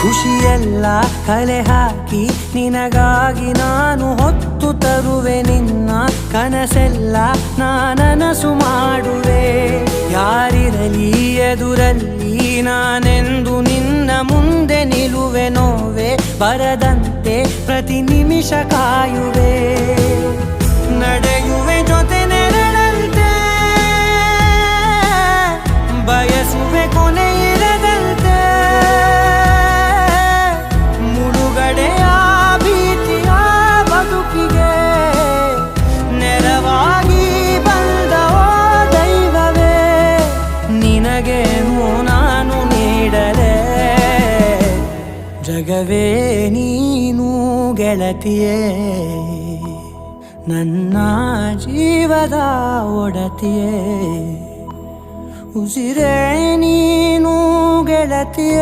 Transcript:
ಖುಷಿಯೆಲ್ಲ ಕಲೆ ಹಾಕಿ ನಿನಗಾಗಿ ನಾನು ಹೊತ್ತು ತರುವೆ ನಿನ್ನ ಕನಸೆಲ್ಲ ನಾನನಸು ಮಾಡುವೆ ಯಾರಿರಲಿ ಎದುರಲ್ಲಿ ನಾನೆಂದು ನಿನ್ನ ಮುಂದೆ ನಿಲ್ಲುವೆ ನೋವೆ ಬರದಂತೆ ಪ್ರತಿ ನಿಮಿಷ ಕಾಯುವೆ ನಡೆಯುವೆ ಜೊತೆ ನೆರಳಂತೆ ಬಯಸುವೆ ಕೊನೆ ಇರದಂತೆ ಮುಳುಗಡೆಯ ಭೀತಿಯ ಬದುಕಿಗೆ ನೆರವಾಗಿ ಬಂದವೋ ದೈವವೇ ನಿನಗೇನು ನಾನು ನೀಡಲೆ ಜಗವೇ ನೀನು ಗೆಳತಿಯೇ ನನ್ನ ಜೀವದ ಒಡತಿಯೇ ಉಸಿರೇ ನೀನು ಗೆಳತಿಯೇ